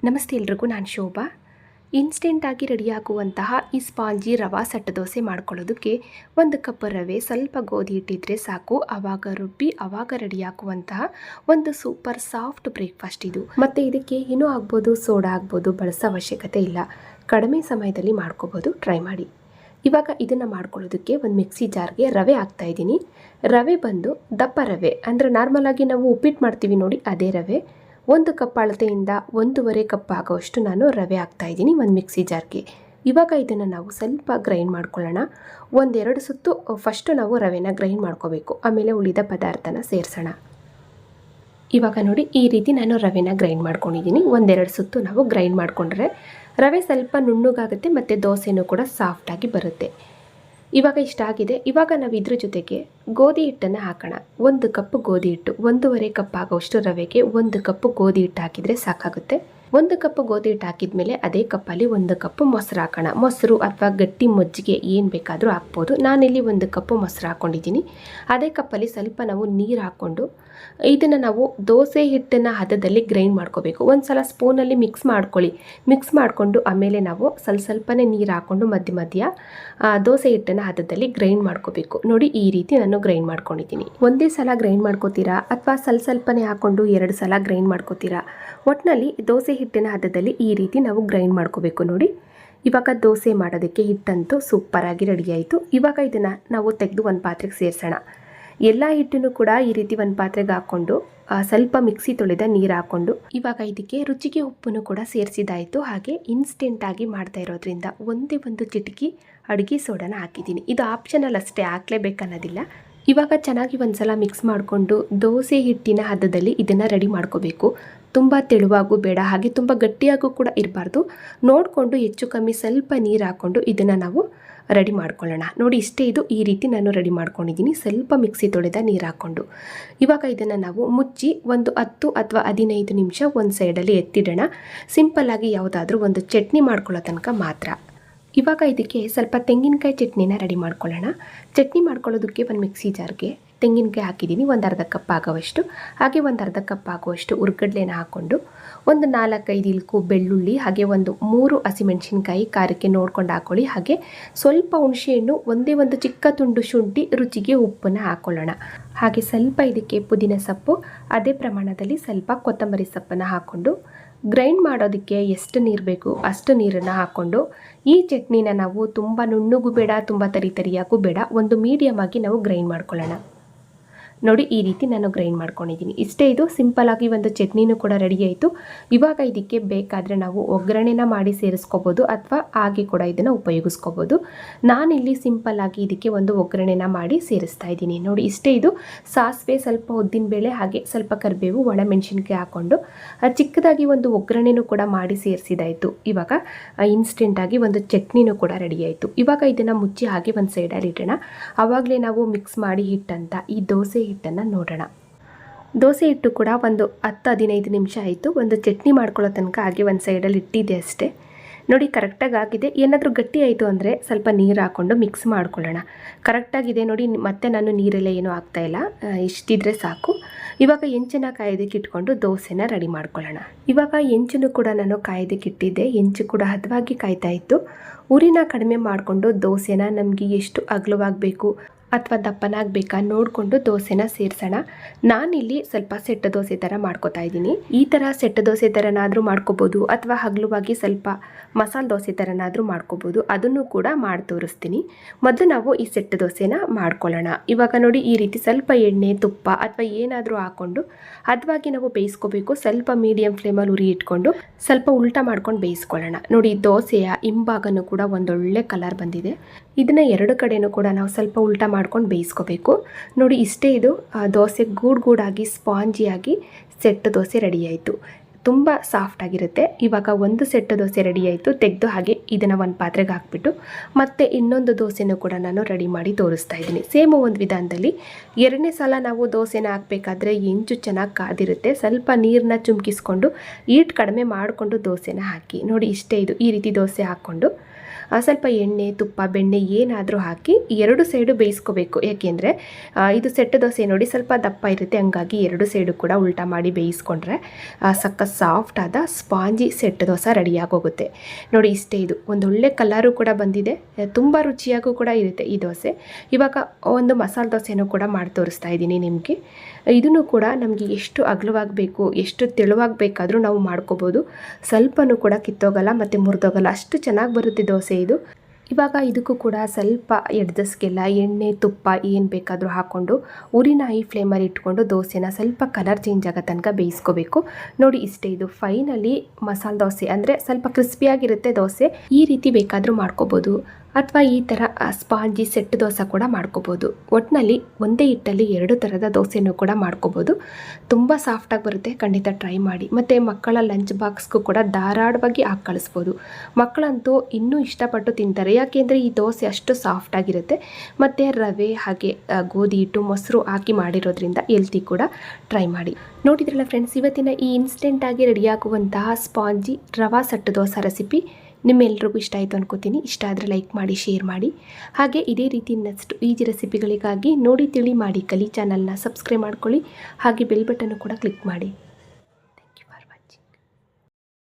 ನಮಸ್ತೆ ಎಲ್ರಿಗೂ, ನಾನು ಶೋಭಾ. ಇನ್ಸ್ಟೆಂಟಾಗಿ ರೆಡಿಯಾಗುವಂತಹ ಈ ಸ್ಪಾಂಜಿ ರವಾ ಸೆಟ್ ದೋಸೆ ಮಾಡ್ಕೊಳ್ಳೋದಕ್ಕೆ 1 ಕಪ್ ರವೆ, ಸ್ವಲ್ಪ ಗೋಧಿ ಹಿಟ್ಟಿದ್ರೆ ಸಾಕು. ಆವಾಗ ರುಬ್ಬಿ ಆವಾಗ ರೆಡಿಯಾಗುವಂತಹ ಒಂದು ಸೂಪರ್ ಸಾಫ್ಟ್ ಬ್ರೇಕ್ಫಾಸ್ಟ್ ಇದು. ಮತ್ತು ಇದಕ್ಕೆ ಏನೂ ಆಗ್ಬೋದು, ಸೋಡಾ ಆಗ್ಬೋದು, ಬಳಸೋ ಅವಶ್ಯಕತೆ ಇಲ್ಲ. ಕಡಿಮೆ ಸಮಯದಲ್ಲಿ ಮಾಡ್ಕೋಬೋದು, ಟ್ರೈ ಮಾಡಿ. ಇವಾಗ ಇದನ್ನು ಮಾಡ್ಕೊಳ್ಳೋದಕ್ಕೆ ಒಂದು ಮಿಕ್ಸಿ ಜಾರ್ಗೆ ರವೆ ಹಾಕ್ತಾಯಿದ್ದೀನಿ. ರವೆ ಬಂದು ದಪ್ಪ ರವೆ, ಅಂದರೆ ನಾರ್ಮಲಾಗಿ ನಾವು ಉಪ್ಪಿಟ್ಟು ಮಾಡ್ತೀವಿ ನೋಡಿ, ಅದೇ ರವೆ. 1 ಕಪ್ ಅಳತೆಯಿಂದ 1.5 ಕಪ್ ಆಗೋಷ್ಟು ನಾನು ರವೆ ಹಾಕ್ತಾಯಿದ್ದೀನಿ ಒಂದು ಮಿಕ್ಸಿ ಜಾರ್ಗೆ. ಇವಾಗ ಇದನ್ನು ನಾವು ಸ್ವಲ್ಪ ಗ್ರೈಂಡ್ ಮಾಡ್ಕೊಳ್ಳೋಣ. 1-2 ಸುತ್ತು ಫಸ್ಟು ನಾವು ರವೆನ ಗ್ರೈಂಡ್ ಮಾಡ್ಕೋಬೇಕು, ಆಮೇಲೆ ಉಳಿದ ಪದಾರ್ಥನ ಸೇರಿಸೋಣ. ಇವಾಗ ನೋಡಿ, ಈ ರೀತಿ ನಾನು ರವೆನ ಗ್ರೈಂಡ್ ಮಾಡ್ಕೊಂಡಿದ್ದೀನಿ. 1-2 ಸುತ್ತು ನಾವು ಗ್ರೈಂಡ್ ಮಾಡಿಕೊಂಡ್ರೆ ರವೆ ಸ್ವಲ್ಪ ನುಣ್ಣಗಾಗುತ್ತೆ ಮತ್ತು ದೋಸೆನೂ ಕೂಡ ಸಾಫ್ಟಾಗಿ ಬರುತ್ತೆ. ಇವಾಗ ಇಷ್ಟಾಗಿದೆ. ಇವಾಗ ನಾವು ಇದ್ರ ಜೊತೆಗೆ ಗೋಧಿ ಹಿಟ್ಟನ್ನು ಹಾಕೋಣ. 1 ಕಪ್ ಗೋಧಿ ಹಿಟ್ಟು, 1.5 ಕಪ್ ಆಗೋಷ್ಟು ರವೆಗೆ 1 ಕಪ್ ಗೋಧಿ ಹಿಟ್ಟು ಹಾಕಿದರೆ ಸಾಕಾಗುತ್ತೆ. 1 ಕಪ್ ಗೋಧಿ ಹಿಟ್ಟು ಹಾಕಿದ ಮೇಲೆ ಅದೇ ಕಪ್ಪಲ್ಲಿ 1 ಕಪ್ ಮೊಸರು ಹಾಕೋಣ. ಮೊಸರು ಅಥವಾ ಗಟ್ಟಿ ಮಜ್ಜಿಗೆ ಏನು ಬೇಕಾದರೂ ಹಾಕ್ಬೋದು. ನಾನಿಲ್ಲಿ 1 ಕಪ್ ಮೊಸರು ಹಾಕ್ಕೊಂಡಿದ್ದೀನಿ. ಅದೇ ಕಪ್ಪಲ್ಲಿ ಸ್ವಲ್ಪ ನಾವು ನೀರು ಹಾಕ್ಕೊಂಡು ಇದನ್ನು ನಾವು ದೋಸೆ ಹಿಟ್ಟಿನ ಹದದಲ್ಲಿ ಗ್ರೈಂಡ್ ಮಾಡ್ಕೋಬೇಕು. ಒಂದು ಸಲ ಸ್ಪೂನಲ್ಲಿ ಮಿಕ್ಸ್ ಮಾಡ್ಕೊಳ್ಳಿ. ಮಿಕ್ಸ್ ಮಾಡಿಕೊಂಡು ಆಮೇಲೆ ನಾವು ಸ್ವಲ್ಪನೇ ನೀರು ಹಾಕ್ಕೊಂಡು ಮಧ್ಯ ದೋಸೆ ಹಿಟ್ಟಿನ ಹದದಲ್ಲಿ ಗ್ರೈಂಡ್ ಮಾಡ್ಕೋಬೇಕು. ನೋಡಿ, ಈ ರೀತಿ ನಾನು ಗ್ರೈಂಡ್ ಮಾಡ್ಕೊಂಡಿದ್ದೀನಿ. ಒಂದೇ ಸಲ ಗ್ರೈಂಡ್ ಮಾಡ್ಕೋತೀರಾ ಅಥವಾ ಸ್ವಲ್ಪನೇ ಹಾಕ್ಕೊಂಡು 2 ಸಲ ಗ್ರೈಂಡ್ ಮಾಡ್ಕೋತೀರಾ? ಒಟ್ಟಿನಲ್ಲಿ ದೋಸೆ ಹಿಟ್ಟಿನ ಹದದಲ್ಲಿ ಈ ರೀತಿ ನಾವು ಗ್ರೈಂಡ್ ಮಾಡ್ಕೋಬೇಕು. ನೋಡಿ, ಇವಾಗ ದೋಸೆ ಮಾಡೋದಕ್ಕೆ ಹಿಟ್ಟಂತೂ ಸೂಪರಾಗಿ ರೆಡಿ ಆಯಿತು. ಇವಾಗ ಇದನ್ನು ನಾವು ತೆಗೆದು ಒಂದು ಪಾತ್ರೆಗೆ ಸೇರಿಸೋಣ. ಎಲ್ಲ ಹಿಟ್ಟನ್ನು ಕೂಡ ಈ ರೀತಿ ಒಂದು ಪಾತ್ರೆಗೆ ಹಾಕ್ಕೊಂಡು ಸ್ವಲ್ಪ ಮಿಕ್ಸಿ ತೊಳೆದ ನೀರು ಹಾಕ್ಕೊಂಡು ಇವಾಗ ಇದಕ್ಕೆ ರುಚಿಗೆ ಉಪ್ಪನ್ನು ಕೂಡ ಸೇರಿಸಿದಾಯಿತು. ಹಾಗೆ ಇನ್ಸ್ಟೆಂಟಾಗಿ ಮಾಡ್ತಾ ಇರೋದ್ರಿಂದ ಒಂದೇ ಒಂದು ಚಿಟಿಕೆ ಅಡುಗೆ ಸೋಡಾನ ಹಾಕಿದ್ದೀನಿ. ಇದು ಆಪ್ಷನಲ್ ಅಷ್ಟೇ, ಹಾಕ್ಲೇಬೇಕನ್ನೋದಿಲ್ಲ. ಇವಾಗ ಚೆನ್ನಾಗಿ ಒಂದ್ಸಲ ಮಿಕ್ಸ್ ಮಾಡಿಕೊಂಡು ದೋಸೆ ಹಿಟ್ಟಿನ ಹದದಲ್ಲಿ ಇದನ್ನು ರೆಡಿ ಮಾಡ್ಕೋಬೇಕು. ತುಂಬ ತೆಳುವಾಗೂ ಬೇಡ, ಹಾಗೆ ತುಂಬ ಗಟ್ಟಿಯಾಗೂ ಕೂಡ ಇರಬಾರ್ದು. ನೋಡಿಕೊಂಡು ಹೆಚ್ಚು ಕಮ್ಮಿ ಸ್ವಲ್ಪ ನೀರು ಹಾಕ್ಕೊಂಡು ಇದನ್ನು ನಾವು ರೆಡಿ ಮಾಡ್ಕೊಳ್ಳೋಣ. ನೋಡಿ, ಇಷ್ಟೇ ಇದು. ಈ ರೀತಿ ನಾನು ರೆಡಿ ಮಾಡ್ಕೊಂಡಿದ್ದೀನಿ, ಸ್ವಲ್ಪ ಮಿಕ್ಸಿ ತೊಳೆದ ನೀರು ಹಾಕ್ಕೊಂಡು. ಇವಾಗ ಇದನ್ನು ನಾವು ಮುಚ್ಚಿ ಒಂದು 10 ಅಥವಾ 15 ನಿಮಿಷ ಒಂದು ಸೈಡಲ್ಲಿ ಎತ್ತಿಡೋಣ. ಸಿಂಪಲ್ಲಾಗಿ ಯಾವುದಾದ್ರೂ ಒಂದು ಚಟ್ನಿ ಮಾಡ್ಕೊಳ್ಳೋ ತನಕ ಮಾತ್ರ. ಇವಾಗ ಇದಕ್ಕೆ ಸ್ವಲ್ಪ ತೆಂಗಿನಕಾಯಿ ಚಟ್ನಿನ ರೆಡಿ ಮಾಡ್ಕೊಳ್ಳೋಣ. ಚಟ್ನಿ ಮಾಡ್ಕೊಳ್ಳೋದಕ್ಕೆ ಒಂದು ಮಿಕ್ಸಿ ಜಾರ್ಗೆ ತೆಂಗಿನಕಾಯಿ ಹಾಕಿದ್ದೀನಿ, 1/2 ಕಪ್ ಆಗೋವಷ್ಟು. ಹಾಗೆ 1/2 ಕಪ್ ಆಗುವಷ್ಟು ಹುರ್ಗಡ್ಲೆನ ಹಾಕ್ಕೊಂಡು ಒಂದು 4-5 ಇಲ್ಕು ಬೆಳ್ಳುಳ್ಳಿ, ಹಾಗೆ ಒಂದು 3 ಹಸಿಮೆಣಸಿನ್ಕಾಯಿ ಖಾರಕ್ಕೆ ನೋಡ್ಕೊಂಡು ಹಾಕ್ಕೊಳ್ಳಿ. ಹಾಗೆ ಸ್ವಲ್ಪ ಹುಣಸೆಹಣ್ಣು, ಒಂದು ಚಿಕ್ಕ ತುಂಡು ಶುಂಠಿ, ರುಚಿಗೆ ಉಪ್ಪನ್ನು ಹಾಕ್ಕೊಳ್ಳೋಣ. ಹಾಗೆ ಸ್ವಲ್ಪ ಇದಕ್ಕೆ ಪುದೀನ ಸೊಪ್ಪು, ಅದೇ ಪ್ರಮಾಣದಲ್ಲಿ ಸ್ವಲ್ಪ ಕೊತ್ತಂಬರಿ ಸೊಪ್ಪನ್ನು ಹಾಕ್ಕೊಂಡು ಗ್ರೈಂಡ್ ಮಾಡೋದಕ್ಕೆ ಎಷ್ಟು ನೀರು ಬೇಕು ಅಷ್ಟು ನೀರನ್ನು ಹಾಕ್ಕೊಂಡು ಈ ಚಟ್ನಿನ ನಾವು ತುಂಬ ನುಣ್ಣಗೂ ಬೇಡ, ತುಂಬ ತರಿಯಾಗೂ ಬೇಡ, ಒಂದು ಮೀಡಿಯಮ್ ಆಗಿ ನಾವು ಗ್ರೈಂಡ್ ಮಾಡ್ಕೊಳ್ಳೋಣ. ನೋಡಿ, ಈ ರೀತಿ ನಾನು ಗ್ರೈಂಡ್ ಮಾಡ್ಕೊಂಡಿದ್ದೀನಿ. ಇಷ್ಟೇ ಇದು. ಸಿಂಪಲ್ಲಾಗಿ ಒಂದು ಚಟ್ನಿನೂ ಕೂಡ ರೆಡಿ ಆಯಿತು. ಇವಾಗ ಇದಕ್ಕೆ ಬೇಕಾದರೆ ನಾವು ಒಗ್ಗರಣೆನ ಮಾಡಿ ಸೇರಿಸ್ಕೋಬೋದು ಅಥವಾ ಹಾಗೆ ಕೂಡ ಇದನ್ನು ಉಪಯೋಗಿಸ್ಕೋಬೋದು. ನಾನಿಲ್ಲಿ ಸಿಂಪಲ್ಲಾಗಿ ಇದಕ್ಕೆ ಒಂದು ಒಗ್ಗರಣೆನ ಮಾಡಿ ಸೇರಿಸ್ತಾ ಇದ್ದೀನಿ. ನೋಡಿ, ಇಷ್ಟೇ ಇದು. ಸಾಸಿವೆ, ಸ್ವಲ್ಪ ಉದ್ದಿನಬೇಳೆ, ಹಾಗೆ ಸ್ವಲ್ಪ ಕರಿಬೇವು, ಒಣಮೆಣಸಿನ್ಕಾಯಿ ಹಾಕ್ಕೊಂಡು ಚಿಕ್ಕದಾಗಿ ಒಂದು ಒಗ್ಗರಣೆನೂ ಕೂಡ ಮಾಡಿ ಸೇರಿಸಿದಾಯಿತು. ಇವಾಗ ಇನ್ಸ್ಟೆಂಟಾಗಿ ಒಂದು ಚಟ್ನಿನೂ ಕೂಡ ರೆಡಿ ಆಯಿತು. ಇವಾಗ ಇದನ್ನು ಮುಚ್ಚಿ ಹಾಗೆ ಒಂದು ಸೈಡಲ್ಲಿ ಇಡೋಣ. ಆವಾಗಲೇ ನಾವು ಮಿಕ್ಸ್ ಮಾಡಿ ಹಿಟ್ಟಂತ ಈ ದೋಸೆ ಹಿಟ್ಟನ್ನು ನೋಡೋಣ. ದೋಸೆ ಹಿಟ್ಟು ಕೂಡ ಒಂದು 10-15 ನಿಮಿಷ ಆಯಿತು. ಒಂದು ಚಟ್ನಿ ಮಾಡ್ಕೊಳ್ಳೋ ತನಕ ಹಾಗೆ ಒಂದು ಸೈಡಲ್ಲಿ ಇಟ್ಟಿದೆ ಅಷ್ಟೇ. ನೋಡಿ, ಕರೆಕ್ಟಾಗಿ ಆಗಿದೆ. ಏನಾದರೂ ಗಟ್ಟಿ ಆಯಿತು ಅಂದರೆ ಸ್ವಲ್ಪ ನೀರು ಹಾಕ್ಕೊಂಡು ಮಿಕ್ಸ್ ಮಾಡ್ಕೊಳ್ಳೋಣ. ಕರೆಕ್ಟಾಗಿದೆ ನೋಡಿ. ಮತ್ತೆ ನಾನು ನೀರೆಲ್ಲ ಏನೂ ಹಾಕ್ತಾಯಿಲ್ಲ, ಇಷ್ಟಿದ್ರೆ ಸಾಕು. ಇವಾಗ ಹೆಂಚನ್ನು ಕಾಯೋದಕ್ಕೆ ಇಟ್ಕೊಂಡು ದೋಸೆನ ರೆಡಿ ಮಾಡ್ಕೊಳ್ಳೋಣ. ಇವಾಗ ಹೆಂಚನ್ನು ಕೂಡ ನಾನು ಕಾಯೋದಕ್ಕೆ ಇಟ್ಟಿದ್ದೆ. ಹೆಂಚು ಕೂಡ ಹದವಾಗಿ ಕಾಯ್ತಾ ಇತ್ತು. ಉರಿನ ಕಡಿಮೆ ಮಾಡಿಕೊಂಡು ದೋಸೆನ ನಮಗೆ ಎಷ್ಟು ಅಗಲವಾಗಬೇಕು ಅಥವಾ ದಪ್ಪನಾಗಬೇಕಾ ನೋಡಿಕೊಂಡು ದೋಸೆನ ಸೇರಿಸೋಣ. ನಾನಿಲ್ಲಿ ಸ್ವಲ್ಪ ಸೆಟ್ ದೋಸೆ ಥರ ಮಾಡ್ಕೋತಾ ಇದ್ದೀನಿ. ಈ ಥರ ಸೆಟ್ ದೋಸೆ ಥರನಾದರೂ ಮಾಡ್ಕೋಬೋದು ಅಥವಾ ಹಗಲುವಾಗಿ ಸ್ವಲ್ಪ ಮಸಾಲೆ ದೋಸೆ ಥರನಾದರೂ ಮಾಡ್ಕೋಬೋದು. ಅದನ್ನು ಕೂಡ ಮಾಡಿ ತೋರಿಸ್ತೀನಿ. ಮೊದಲು ನಾವು ಈ ಸೆಟ್ ದೋಸೆನ ಮಾಡ್ಕೊಳ್ಳೋಣ. ಇವಾಗ ನೋಡಿ, ಈ ರೀತಿ ಸ್ವಲ್ಪ ಎಣ್ಣೆ, ತುಪ್ಪ ಅಥವಾ ಏನಾದರೂ ಹಾಕ್ಕೊಂಡು ಹದವಾಗಿ ನಾವು ಬೇಯಿಸ್ಕೋಬೇಕು. ಸ್ವಲ್ಪ ಮೀಡಿಯಮ್ ಫ್ಲೇಮಲ್ಲಿ ಉರಿ ಇಟ್ಕೊಂಡು ಸ್ವಲ್ಪ ಉಲ್ಟಾ ಮಾಡ್ಕೊಂಡು ಬೇಯಿಸ್ಕೊಳ್ಳೋಣ. ನೋಡಿ, ದೋಸೆಯ ಹಿಂಭಾಗನೂ ಕೂಡ ಒಂದೊಳ್ಳೆ ಕಲರ್ ಬಂದಿದೆ. ಇದನ್ನು 2 ಕಡೆಯೂ ಕೂಡ ನಾವು ಸ್ವಲ್ಪ ಉಲ್ಟಾ ಮಾಡ್ಕೊಂಡು ಬೇಯಿಸ್ಕೋಬೇಕು. ನೋಡಿ, ಇಷ್ಟೇ ಇದು. ದೋಸೆ ಗೂಡಾಗಿ ಸ್ಪಾಂಜಿಯಾಗಿ ಸೆಟ್ ದೋಸೆ ರೆಡಿ ಆಯಿತು. ತುಂಬ ಸಾಫ್ಟಾಗಿರುತ್ತೆ. ಇವಾಗ ಒಂದು ಸೆಟ್ ದೋಸೆ ರೆಡಿ ಆಯಿತು. ತೆಗೆದು ಹಾಗೆ ಇದನ್ನು ಒಂದು ಪಾತ್ರೆಗೆ ಹಾಕ್ಬಿಟ್ಟು ಮತ್ತೆ ಇನ್ನೊಂದು ದೋಸೆನೂ ಕೂಡ ನಾನು ರೆಡಿ ಮಾಡಿ ತೋರಿಸ್ತಾ ಇದ್ದೀನಿ. ಸೇಮ್ ಒಂದು ವಿಧಾನದಲ್ಲಿ 2ನೇ ಸಲ ನಾವು ದೋಸೆನ ಹಾಕಬೇಕಾದ್ರೆ ಹೆಂಚು ಚೆನ್ನಾಗಿ ಕಾದಿರುತ್ತೆ. ಸ್ವಲ್ಪ ನೀರನ್ನ ಚುಮ್ಕಿಸ್ಕೊಂಡು ಹೀಟ್ ಕಡಿಮೆ ಮಾಡಿಕೊಂಡು ದೋಸೆನ ಹಾಕಿ. ನೋಡಿ, ಇಷ್ಟೇ ಇದು. ಈ ರೀತಿ ದೋಸೆ ಹಾಕ್ಕೊಂಡು ಸ್ವಲ್ಪ ಎಣ್ಣೆ ತುಪ್ಪ ಬೆಣ್ಣೆ ಏನಾದರೂ ಹಾಕಿ ಎರಡು ಸೈಡು ಬೇಯಿಸ್ಕೋಬೇಕು. ಯಾಕೆಂದರೆ ಇದು ಸೆಟ್ ದೋಸೆ ನೋಡಿ ಸ್ವಲ್ಪ ದಪ್ಪ ಇರುತ್ತೆ, ಹಂಗಾಗಿ ಎರಡು ಸೈಡು ಕೂಡ ಉಲ್ಟಾ ಮಾಡಿ ಬೇಯಿಸ್ಕೊಂಡ್ರೆ ಸಕ್ಕ ಸಾಫ್ಟ್ ಆದ ಸ್ಪಾಂಜಿ ಸೆಟ್ ದೋಸೆ ರೆಡಿಯಾಗೋಗುತ್ತೆ. ನೋಡಿ ಇಷ್ಟೇ, ಇದು ಒಂದೊಳ್ಳೆ ಕಲರು ಕೂಡ ಬಂದಿದೆ, ತುಂಬ ರುಚಿಯಾಗೂ ಕೂಡ ಇರುತ್ತೆ ಈ ದೋಸೆ. ಇವಾಗ ಒಂದು ಮಸಾಲೆ ದೋಸೆನೂ ಕೂಡ ಮಾಡಿ ತೋರಿಸ್ತಾ ಇದ್ದೀನಿ ನಿಮಗೆ. ಇದನ್ನು ಕೂಡ ನಮಗೆ ಎಷ್ಟು ಅಗಲವಾಗಬೇಕು ಎಷ್ಟು ತೆಳುವಾಗಬೇಕಾದ್ರೂ ನಾವು ಮಾಡ್ಕೋಬೋದು. ಸ್ವಲ್ಪನೂ ಕೂಡ ಕಿತ್ತೋಗಲ್ಲ ಮತ್ತು ಮುರಿದೋಗಲ್ಲ, ಅಷ್ಟು ಚೆನ್ನಾಗಿ ಬರುತ್ತೆ ದೋಸೆ ಇದು. ಇವಾಗ ಇದಕ್ಕೂ ಕೂಡ ಸ್ವಲ್ಪ ಎಡ್ಜಸ್ಗೆಲ್ಲ ಎಣ್ಣೆ ತುಪ್ಪ ಏನು ಬೇಕಾದರೂ ಹಾಕ್ಕೊಂಡು ಉರಿನ ಹೈ ಫ್ಲೇಮಲ್ಲಿ ಇಟ್ಕೊಂಡು ದೋಸೆನ ಸ್ವಲ್ಪ ಕಲರ್ ಚೇಂಜ್ ಆಗೋ ತನಕ ಬೇಯಿಸ್ಕೋಬೇಕು. ನೋಡಿ ಇಷ್ಟೇ, ಇದು ಫೈನಲಿ ಮಸಾಲೆ ದೋಸೆ ಅಂದರೆ ಸ್ವಲ್ಪ ಕ್ರಿಸ್ಪಿಯಾಗಿರುತ್ತೆ ದೋಸೆ. ಈ ರೀತಿ ಬೇಕಾದರೂ ಮಾಡ್ಕೋಬೋದು ಅಥವಾ ಈ ಥರ ಸ್ಪಾಂಜಿ ಸೆಟ್ ದೋಸೆ ಕೂಡ ಮಾಡ್ಕೋಬೋದು. ಒಟ್ಟಿನಲ್ಲಿ ಒಂದೇ ಹಿಟ್ಟಲ್ಲಿ ಎರಡು ಥರದ ದೋಸೆನೂ ಕೂಡ ಮಾಡ್ಕೋಬೋದು. ತುಂಬ ಸಾಫ್ಟಾಗಿ ಬರುತ್ತೆ, ಖಂಡಿತ ಟ್ರೈ ಮಾಡಿ. ಮತ್ತು ಮಕ್ಕಳ ಲಂಚ್ ಬಾಕ್ಸ್ಗೂ ಕೂಡ ಧಾರಾಳವಾಗಿ ಹಾಕಿ ಕಳಿಸ್ಬೋದು. ಮಕ್ಕಳಂತೂ ಇನ್ನೂ ಇಷ್ಟಪಟ್ಟು ತಿಂತಾರೆ, ಯಾಕೆಂದರೆ ಈ ದೋಸೆ ಅಷ್ಟು ಸಾಫ್ಟಾಗಿರುತ್ತೆ ಮತ್ತು ರವೆ ಹಾಗೆ ಗೋಧಿ ಹಿಟ್ಟು ಮೊಸರು ಹಾಕಿ ಮಾಡಿರೋದ್ರಿಂದ ಹೆಲ್ತಿ ಕೂಡ. ಟ್ರೈ ಮಾಡಿ. ನೋಡಿದ್ರಲ್ಲ ಫ್ರೆಂಡ್ಸ್, ಇವತ್ತಿನ ಈ ಇನ್ಸ್ಟೆಂಟಾಗಿ ರೆಡಿಯಾಗುವಂತಹ ಸ್ಪಾಂಜಿ ರವಾ ಸೆಟ್ ದೋಸೆ ರೆಸಿಪಿ ನಿಮ್ಮೆಲ್ರಿಗೂ ಇಷ್ಟ ಆಯಿತು ಅನ್ಕೋತೀನಿ. ಇಷ್ಟ ಆದರೆ ಲೈಕ್ ಮಾಡಿ, ಶೇರ್ ಮಾಡಿ. ಹಾಗೆ ಇದೇ ರೀತಿ ನೆಕ್ಸ್ಟ್ ಈಜಿ ರೆಸಿಪಿಗಳಿಗಾಗಿ ನೋಡಿ ತಿಳಿ ಮಾಡಿ ಕಲಿ ಚಾನಲ್ನ ಸಬ್ಸ್ಕ್ರೈಬ್ ಮಾಡ್ಕೊಳ್ಳಿ. ಹಾಗೆ ಬೆಲ್ ಬಟನ್ನು ಕೂಡ ಕ್ಲಿಕ್ ಮಾಡಿ.